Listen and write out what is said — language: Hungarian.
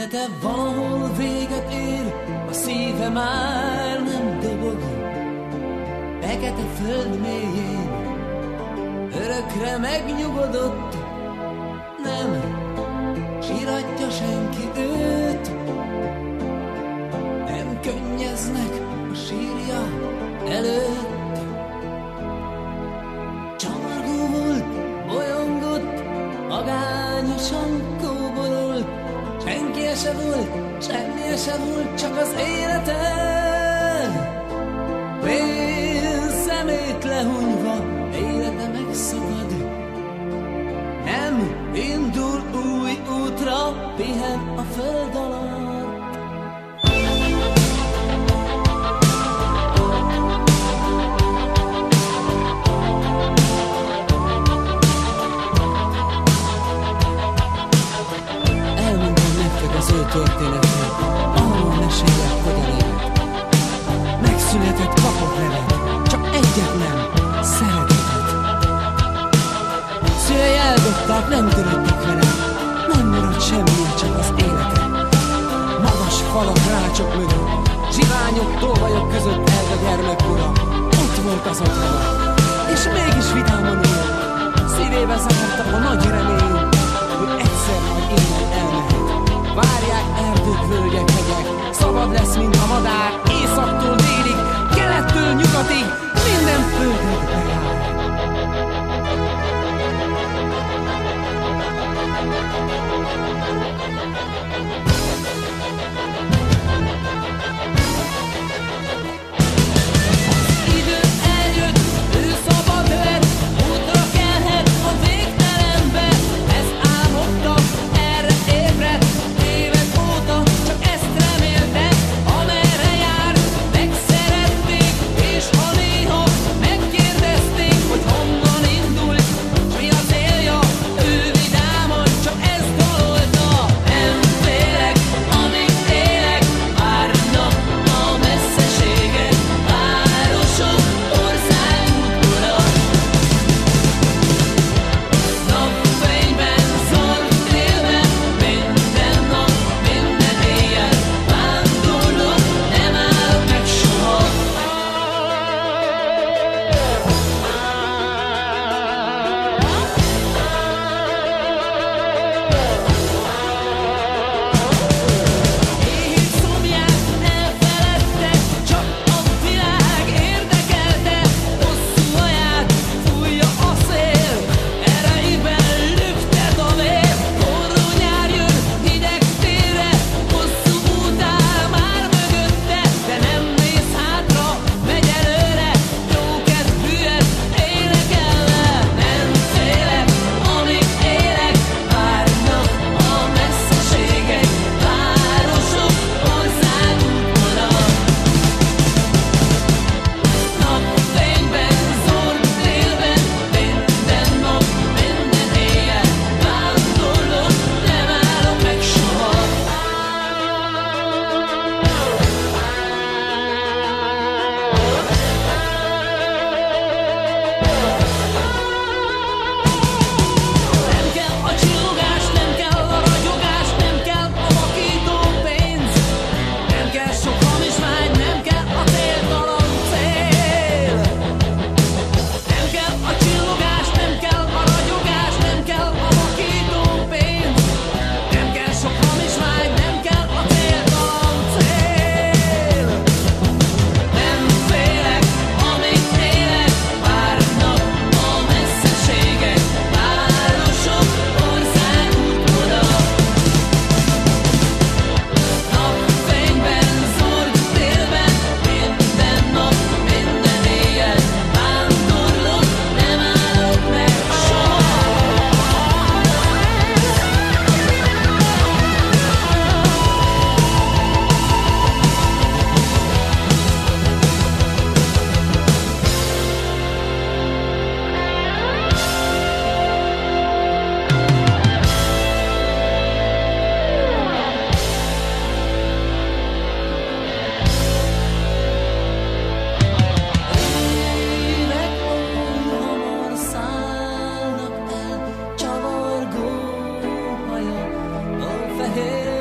Élete valahol véget ér, a szíve már nem dobog. Fekete föld mélyén örökre megnyugodott, nem síratja senki őt, nem könnyeznek a sírja előtt. Csavargó volt, bolyongott, magányosan kóborolt, senki se volt, semmi se volt, csak az élete. Fél szemét lehunyva, élete megszakad, nem indul új útra, pihen a föld alatt. Elmondom nektek az ő történetét, arról mesélek, hogyan élt. Megszületett, kapott nevet, csak egyet nem, szeretetet. Szülei eldobták, nem törődtek vele, nem maradt semmi, csak az élete. Magas falak, rácsok mögött, zsiványok, tolvajok között elve gyermekkora. Ott volt az otthona, és mégis vidáman él. Szívébe zárta a nagy remény, hogy egyszer majd innen elmehet. Várják erdők, völgyek, hegyek, szabad lesz, mint a madár, északtól délig, kelettől nyugatig, minden földnek bejár. Idő eljött, ő szabad lett, útra kelhet a végtelenbe. Ezt álmodta, erre ébredt, évek óta csak ezt remélte. Amerre jár, megszerették, és ha néha megkérdezték, hogy honnan indult, mi a célja, ő vidáman csak ezt dalolta. Nem félek, amíg élek, várnak a messzeségek, városok, országunk ura. Napfényben, zord délben, minden nap, minden éjjel vándorlok, nem állok meg soha. Éhét szomját elfeledte, csak a világ érdekelte. Hosszú haját fújja a szél, erejében lüktet a vér. Forró nyár jön, hideg télre, hosszú út áll már mögötte, de nem néz hátra, megy előre, jókedvűen énekelve. Nem félek, amíg élek, várnak a messzeségek, városok, országunk ura. Napfényben, zord délben, minden nap, minden éjjel vándorlok, nem állok meg soha. Nem kell a csillogás, nem kell a ragyogás, nem kell a vakító pénz, nem kell sok hamis vágy, nem kell a céltalan cél. Nem kell a csillogás, nem kell a ragyogás, nem kell a vakító pénz, nem kell sok hamis vágy, nem kell a céltalan cél. Nem félek, amíg élek, várnak a messzeségek, városok, országunk ura. Napfényben, zord délben, minden nap, minden éjjel vándorlok, nem állok meg soha. Évek oly hamar szállnak el, csavargó haja, a fehér